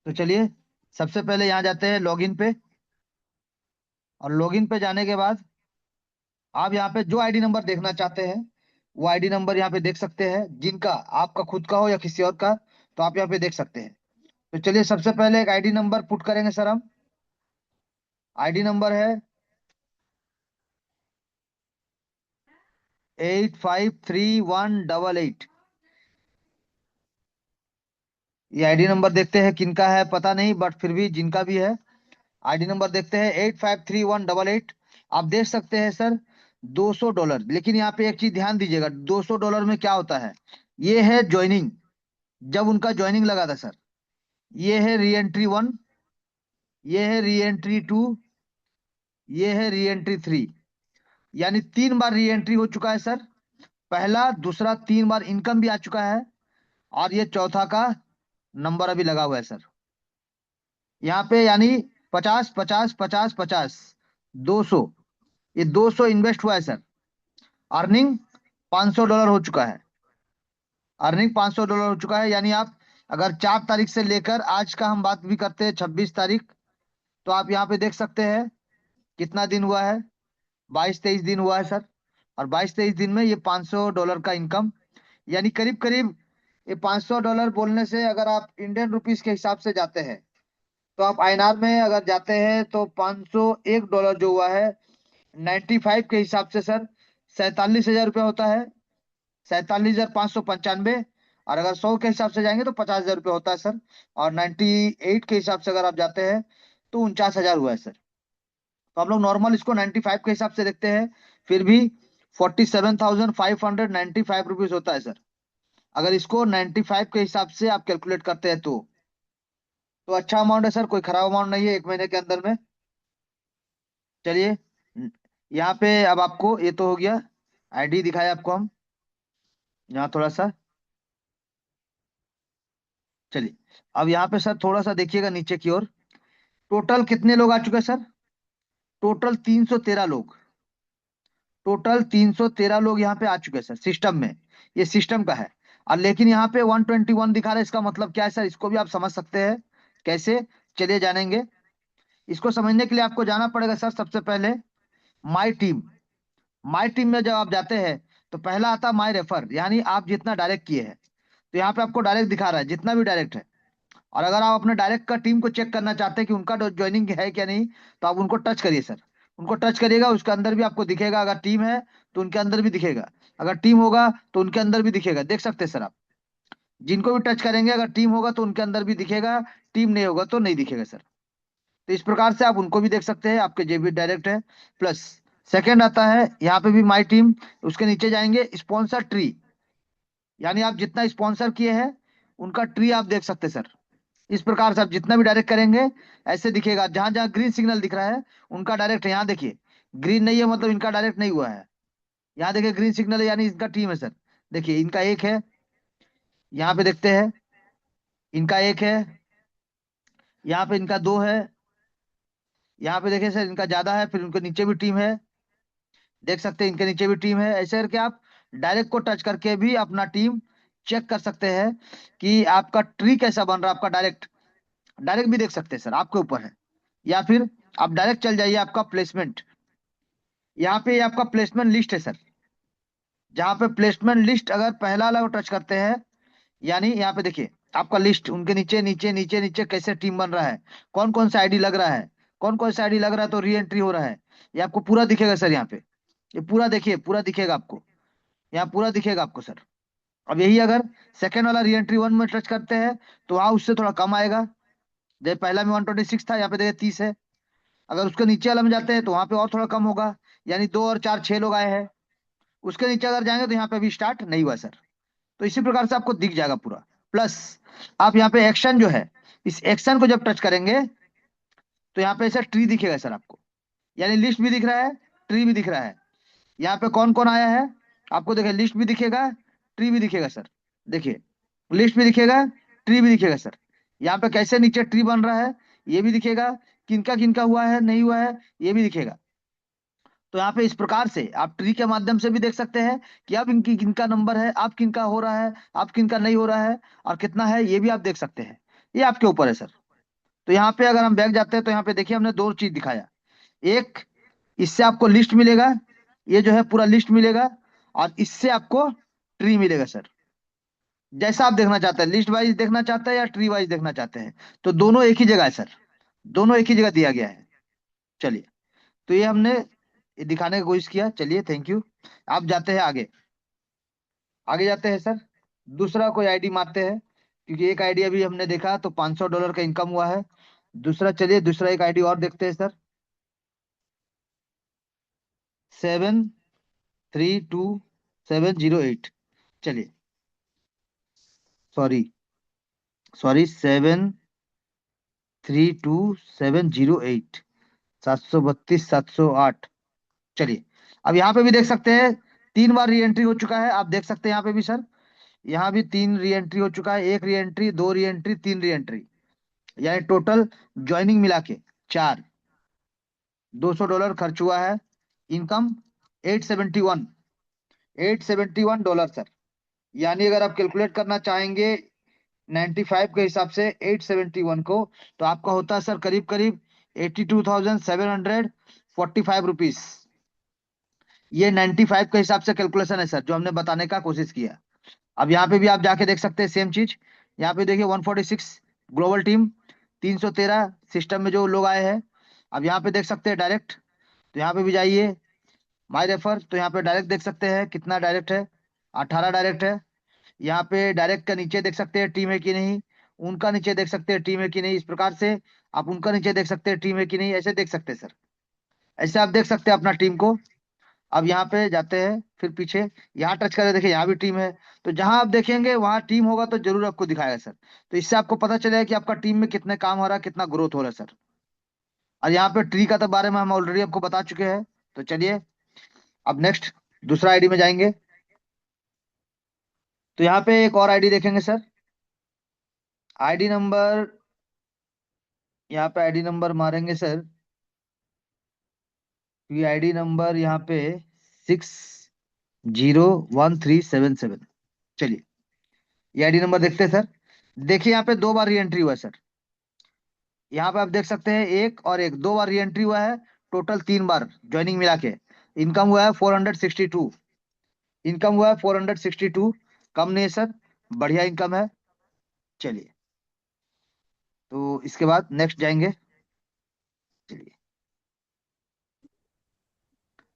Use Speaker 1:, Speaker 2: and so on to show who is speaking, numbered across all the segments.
Speaker 1: तो चलिए, सबसे पहले यहाँ जाते हैं लॉगिन पे। और लॉगिन पे जाने के बाद आप यहाँ पे जो आईडी नंबर देखना चाहते हैं वो आईडी नंबर यहाँ पे देख सकते हैं, जिनका आपका खुद का हो या किसी और का, तो आप यहाँ पे देख सकते हैं। तो चलिए, सबसे पहले एक आईडी नंबर पुट करेंगे सर हम। आईडी नंबर है 853188। ये आईडी नंबर देखते हैं किनका है पता नहीं, बट फिर भी जिनका भी है आईडी नंबर देखते हैं 853188। आप देख सकते हैं सर, $200। लेकिन यहाँ पे एक चीज ध्यान दीजिएगा, $200 में क्या होता है। ये है ज्वाइनिंग, जब उनका ज्वाइनिंग लगा था सर। ये है री एंट्री 1, ये है री एंट्री 2, ये है री एंट्री 3। यानी 3 बार री एंट्री हो चुका है सर। पहला दूसरा 3 बार इनकम भी आ चुका है। और ये चौथा का नंबर अभी लगा हुआ है सर। यहाँ पे यानी 50 50 50 50, 200। ये 200 इन्वेस्ट हुआ है सर। अर्निंग $500 हो चुका है। अर्निंग $500 हो चुका है। यानी आप अगर 4 तारीख से लेकर आज का हम बात भी करते हैं 26 तारीख, तो आप यहाँ पे देख सकते हैं कितना दिन हुआ है। 22 23 दिन हुआ है सर। और 22 23 दिन में ये $500 का इनकम, यानी करीब करीब ये $500 बोलने से अगर आप इंडियन रुपीस के हिसाब से जाते हैं, तो आप आईएनआर में अगर जाते हैं तो $501 जो हुआ है 95 के हिसाब से सर 47,000 रुपया होता है। 47,595। और अगर 100 के हिसाब से जाएंगे तो 50,000 रुपया होता है सर। और 98 के हिसाब से अगर आप जाते हैं तो 49,000 हुआ है सर। तो हम लोग नॉर्मल इसको 95 के हिसाब से देखते हैं, फिर भी 47,595 रुपीज होता है सर। अगर इसको 95 के हिसाब से आप कैलकुलेट करते हैं तो अच्छा अमाउंट है सर, कोई खराब अमाउंट नहीं है एक महीने के अंदर में। चलिए, यहाँ पे अब आपको ये तो हो गया, आईडी दिखाया आपको हम यहाँ थोड़ा सा। चलिए, अब यहाँ पे सर थोड़ा सा देखिएगा नीचे की ओर। टोटल कितने लोग आ चुके हैं सर। टोटल 313 लोग। टोटल 313 लोग यहाँ पे आ चुके हैं सर सिस्टम में। ये सिस्टम का है। और लेकिन यहाँ पे 121 दिखा रहा है, इसका मतलब क्या है सर, इसको भी आप समझ सकते हैं कैसे। चलिए जानेंगे। इसको समझने के लिए आपको जाना पड़ेगा सर सबसे पहले माई टीम। माई टीम में जब आप जाते हैं तो पहला आता माई रेफर, यानी आप जितना डायरेक्ट किए हैं। तो यहाँ पे आपको डायरेक्ट दिखा रहा है जितना भी डायरेक्ट है। और अगर आप अपने डायरेक्ट का टीम को चेक करना चाहते हैं कि उनका ज्वाइनिंग है क्या नहीं, तो आप उनको टच करिए सर। उनको टच करिएगा, उसके अंदर भी आपको दिखेगा। अगर टीम है तो उनके अंदर भी दिखेगा। अगर टीम होगा तो उनके अंदर भी दिखेगा, देख सकते हैं सर आप। जिनको भी टच करेंगे अगर टीम होगा तो उनके अंदर भी दिखेगा, टीम नहीं होगा तो नहीं दिखेगा सर। तो इस प्रकार से आप उनको भी देख सकते हैं, आपके जो भी डायरेक्ट है। प्लस सेकंड आता है यहाँ पे भी माई टीम। उसके नीचे जाएंगे स्पॉन्सर ट्री, यानी आप जितना स्पॉन्सर किए हैं उनका ट्री आप देख सकते हैं सर। इस प्रकार से आप जितना भी डायरेक्ट करेंगे ऐसे दिखेगा। जहां जहां ग्रीन सिग्नल दिख रहा है उनका डायरेक्ट है। यहाँ देखिए, ग्रीन नहीं है मतलब इनका डायरेक्ट नहीं हुआ है। यहाँ देखिए ग्रीन सिग्नल है यानी इनका टीम है सर। देखिए इनका एक है, यहाँ पे देखते हैं इनका एक है, यहाँ पे इनका दो है, यहाँ पे देखिए सर इनका ज्यादा है, फिर उनके नीचे भी टीम है। देख सकते हैं इनके नीचे भी टीम है। ऐसे करके आप डायरेक्ट को टच करके भी अपना टीम चेक कर सकते हैं कि आपका ट्री कैसा बन रहा है। आपका डायरेक्ट डायरेक्ट भी देख सकते हैं सर, आपके ऊपर है। या फिर आप डायरेक्ट चल जाइए आपका प्लेसमेंट। यहाँ पे आपका प्लेसमेंट लिस्ट है सर। जहाँ पे प्लेसमेंट लिस्ट अगर पहला वाला टच करते हैं, यानी यहाँ पे देखिए आपका लिस्ट, उनके नीचे नीचे नीचे नीचे कैसे टीम बन रहा है, कौन कौन सा आईडी लग रहा है, कौन कौन सा आईडी लग रहा है तो री एंट्री हो रहा है। ये आपको पूरा दिखेगा सर यहाँ पे। ये पूरा देखिए, पूरा दिखेगा आपको। यहाँ पूरा दिखेगा आपको सर। अब यही अगर सेकंड वाला री एंट्री 1 में टच करते हैं तो वहाँ उससे थोड़ा कम आएगा। जैसे पहला में 126 था, यहाँ पे देखिए 30 है। अगर उसके नीचे वाला में जाते हैं तो वहां पे और थोड़ा कम होगा, यानी 2 और 4 6 लोग आए हैं। उसके नीचे अगर जाएंगे तो यहाँ पे अभी स्टार्ट नहीं हुआ सर। तो इसी प्रकार से आपको दिख जाएगा पूरा। प्लस आप यहाँ पे एक्शन जो है, इस एक्शन को जब टच करेंगे तो यहाँ पे ऐसा ट्री दिखेगा सर आपको। यानी लिस्ट भी दिख रहा है, ट्री भी दिख रहा है। यहाँ पे कौन कौन आया है आपको देखिए, लिस्ट भी दिखेगा, ट्री भी दिखेगा सर। देखिए लिस्ट भी दिखेगा, ट्री भी दिखेगा सर। यहाँ पे कैसे नीचे ट्री बन रहा है ये भी दिखेगा, किनका किनका हुआ है नहीं हुआ है ये भी दिखेगा। तो यहाँ पे इस प्रकार से आप ट्री के माध्यम से भी देख सकते हैं कि अब इनकी किनका नंबर है, अब किनका हो रहा है, अब किनका नहीं हो रहा है, और कितना है ये भी आप देख सकते हैं। ये आपके ऊपर है सर। तो यहाँ पे अगर हम बैक जाते हैं तो यहाँ पे देखिए हमने दो चीज दिखाया। एक, इससे आपको लिस्ट मिलेगा, ये जो है पूरा लिस्ट मिलेगा, और इससे आपको ट्री मिलेगा सर। जैसा आप देखना चाहते हैं, लिस्ट वाइज देखना चाहते हैं या ट्री वाइज देखना चाहते हैं, तो दोनों एक ही जगह है सर, दोनों एक ही जगह दिया गया है। चलिए, तो ये हमने दिखाने की कोशिश किया। चलिए, थैंक यू। आप जाते हैं आगे, आगे जाते हैं सर। दूसरा कोई आईडी मारते हैं, क्योंकि एक आईडी अभी हमने देखा तो $500 का इनकम हुआ है। दूसरा, चलिए दूसरा एक आईडी और देखते हैं सर। 732708। चलिए, सॉरी सॉरी, 732708, 732 708। चलिए, अब यहाँ पे भी देख सकते हैं, 3 बार री एंट्री हो चुका है। आप देख सकते हैं यहाँ पे भी सर, यहाँ भी 3 री एंट्री हो चुका है। 1 re entry, 2 re entry, 3 re entry, यानी टोटल ज्वाइनिंग मिला के 4। $200 खर्च हुआ है। Income 871, $871 sir. यानी अगर आप कैलकुलेट करना चाहेंगे 95 के हिसाब से 871 को, तो आपका होता है सर करीब करीब 82,745 रुपीज। ये 95 के हिसाब से कैलकुलेशन है सर, जो हमने बताने का कोशिश किया। अब यहाँ पे भी आप जाके देख सकते हैं सेम चीज। यहाँ पे देखिए 146 ग्लोबल टीम, 313 सिस्टम में जो लोग आए हैं। अब यहाँ पे देख सकते हैं डायरेक्ट, तो यहाँ पे भी जाइए माई रेफर, तो यहाँ पे डायरेक्ट देख सकते हैं कितना डायरेक्ट है, 18 डायरेक्ट है। यहाँ पे डायरेक्ट का नीचे देख सकते हैं टीम है कि नहीं, उनका नीचे देख सकते हैं टीम है कि नहीं, इस प्रकार से आप उनका नीचे देख सकते हैं टीम है कि नहीं, ऐसे देख सकते हैं सर। ऐसे आप देख सकते हैं अपना टीम को। अब यहाँ पे जाते हैं फिर पीछे, यहाँ टच करें, देखिए यहाँ भी टीम है। तो जहां आप देखेंगे वहां टीम होगा तो जरूर आपको दिखाएगा सर। तो इससे आपको पता चलेगा कि आपका टीम में कितने काम हो रहा है, कितना ग्रोथ हो रहा है सर। और यहाँ पे ट्री का तो बारे में हम ऑलरेडी आपको बता चुके हैं। तो चलिए, अब नेक्स्ट दूसरा आईडी में जाएंगे। तो यहाँ पे एक और आईडी देखेंगे सर। आईडी नंबर, यहाँ पे आईडी नंबर मारेंगे सर। ये आईडी नंबर यहाँ पे 601377। चलिए, ये आईडी नंबर देखते हैं सर। देखिए यहाँ पे 2 बार री एंट्री हुआ है सर। यहाँ पे आप देख सकते हैं एक और एक, 2 बार री एंट्री हुआ है। टोटल 3 बार ज्वाइनिंग मिला के इनकम हुआ है 462। इनकम हुआ है 462, कम नहीं है सर, बढ़िया इनकम है। चलिए, तो इसके बाद नेक्स्ट जाएंगे। चलिए,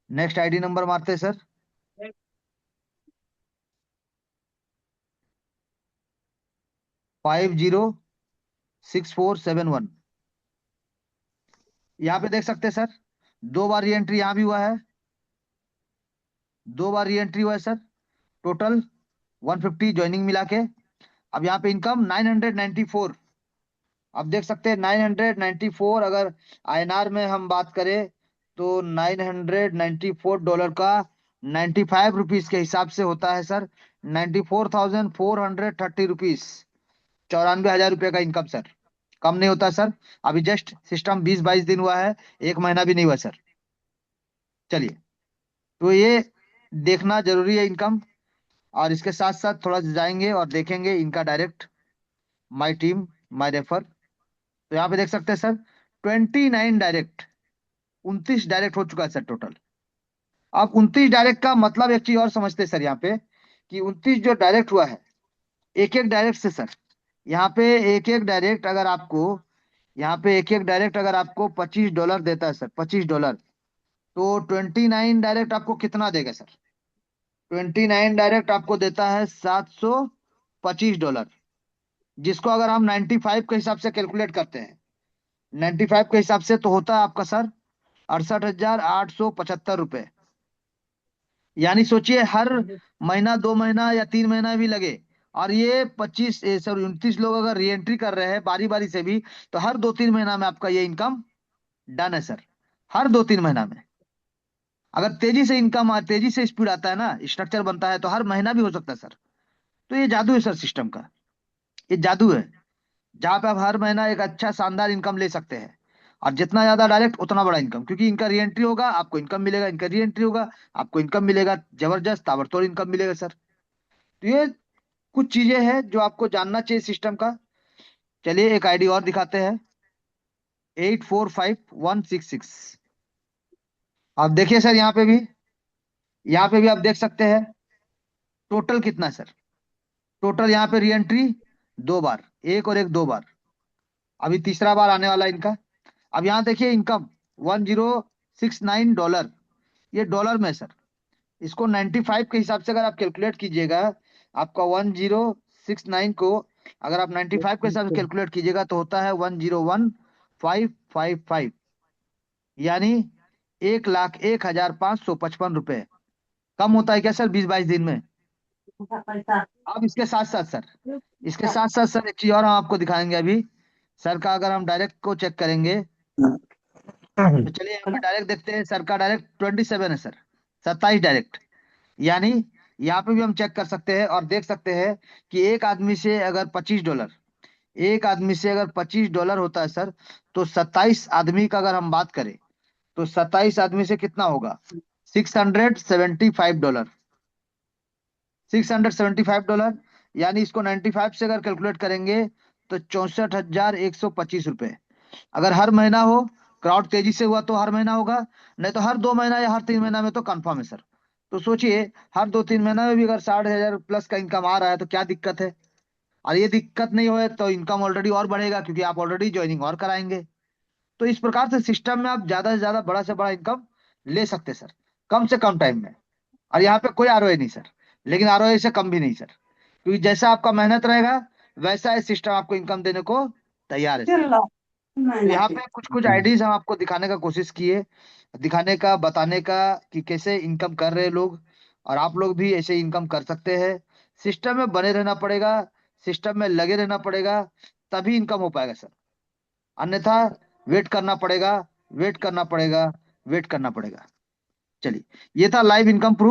Speaker 1: नेक्स्ट आईडी नंबर मारते हैं सर। 506471। यहाँ पे देख सकते हैं सर, 2 बार री एंट्री यहाँ भी हुआ है, 2 बार री एंट्री हुआ है सर। टोटल 150 ज्वाइनिंग मिला के। अब यहाँ पे इनकम 994। अब देख सकते हैं 994, अगर आईएनआर में हम बात करें तो $994 का 95 रुपीज के हिसाब से होता है सर 94,430 रुपीज। 94,000 रुपये का इनकम सर, कम नहीं होता सर। अभी जस्ट सिस्टम 20-22 दिन हुआ है, एक महीना भी नहीं हुआ सर। चलिए, तो ये देखना जरूरी है इनकम। और इसके साथ साथ थोड़ा जाएंगे और देखेंगे इनका direct, my team, my refer. तो यहाँ पे देख सकते हैं सर, 29 डायरेक्ट, 29 डायरेक्ट हो चुका है सर टोटल। अब 29 डायरेक्ट का मतलब एक चीज और समझते हैं सर यहाँ पे, कि 29 जो डायरेक्ट हुआ है, एक एक डायरेक्ट से सर, यहाँ पे एक एक डायरेक्ट अगर आपको, यहाँ पे एक एक डायरेक्ट अगर आपको $25 देता है सर, $25, तो 29 डायरेक्ट आपको कितना देगा सर? 29 डायरेक्ट आपको देता है $725, जिसको अगर हम 95 के हिसाब से कैलकुलेट करते हैं, 95 के हिसाब से तो होता है आपका सर 68,875 रुपए। यानी सोचिए, हर महीना, 2 महीना या 3 महीना भी लगे, और ये 29 लोग अगर री एंट्री कर रहे हैं बारी बारी से भी, तो हर 2-3 महीना में आपका ये इनकम डन है सर। हर 2-3 महीना में अगर तेजी से इनकम, तेजी से स्पीड आता है ना, स्ट्रक्चर बनता है, तो हर महीना भी हो सकता है सर। तो ये जादू है सर सिस्टम का, ये जादू है, जहाँ पे आप हर महीना एक अच्छा शानदार इनकम ले सकते हैं। और जितना ज्यादा डायरेक्ट उतना बड़ा इनकम, क्योंकि इनका री एंट्री होगा आपको इनकम मिलेगा, इनका री एंट्री होगा आपको इनकम मिलेगा, जबरदस्त ताबड़तोड़ इनकम मिलेगा सर। तो ये कुछ चीजें हैं जो आपको जानना चाहिए सिस्टम का। चलिए, एक आईडी और दिखाते हैं। 845166। आप देखिए सर, यहाँ पे भी आप देख सकते हैं टोटल कितना है सर। टोटल यहाँ पे री एंट्री 2 बार, एक और एक 2 बार, अभी तीसरा बार आने वाला है इनका। अब यहाँ देखिए इनकम $1069, ये डॉलर में है सर। इसको 95 के हिसाब से अगर आप कैलकुलेट कीजिएगा, आपका 1069 को अगर आप 95 के हिसाब से कैलकुलेट कीजिएगा तो होता है 101555, यानी 1,01,555 रुपए। कम होता है क्या सर 20-22 दिन में? अब इसके साथ साथ सर एक चीज और हम आपको दिखाएंगे अभी। सर का अगर हम डायरेक्ट को चेक करेंगे तो चलिए यहाँ पे डायरेक्ट देखते हैं। सर का डायरेक्ट 27 है सर, 27 डायरेक्ट। यानी यहाँ पे भी हम चेक कर सकते हैं और देख सकते हैं कि एक आदमी से अगर $25 होता है सर, तो 27 आदमी का अगर हम बात करें तो 27 आदमी से कितना होगा? $675, $675। यानी इसको 95 से अगर कैलकुलेट करेंगे तो 64,125 रुपए। अगर हर महीना हो, क्राउड तेजी से हुआ तो हर महीना होगा, नहीं तो हर 2 महीना या हर 3 महीना में तो कंफर्म है सर। तो सोचिए, हर 2-3 महीना में भी अगर 60,000 प्लस का इनकम आ रहा है तो क्या दिक्कत है? और ये दिक्कत नहीं हो तो इनकम ऑलरेडी और बढ़ेगा, क्योंकि आप ऑलरेडी ज्वाइनिंग और कराएंगे। तो इस प्रकार से सिस्टम में आप ज्यादा से ज्यादा, बड़ा से बड़ा इनकम ले सकते हैं सर, कम से कम टाइम में। और यहाँ पे कोई आरओआई नहीं सर, लेकिन आरओआई से कम भी नहीं सर, क्योंकि जैसा आपका मेहनत रहेगा वैसा है सिस्टम आपको इनकम देने को तैयार है सर। तो यहाँ पे कुछ कुछ आइडियाज हम आपको दिखाने का कोशिश किए, दिखाने का, बताने का कि कैसे इनकम कर रहे हैं लोग, और आप लोग भी ऐसे इनकम कर सकते हैं। सिस्टम में बने रहना पड़ेगा, सिस्टम में लगे रहना पड़ेगा, तभी इनकम हो पाएगा सर। अन्यथा वेट करना पड़ेगा, वेट करना पड़ेगा, वेट करना पड़ेगा। चलिए, ये था लाइव इनकम प्रूफ।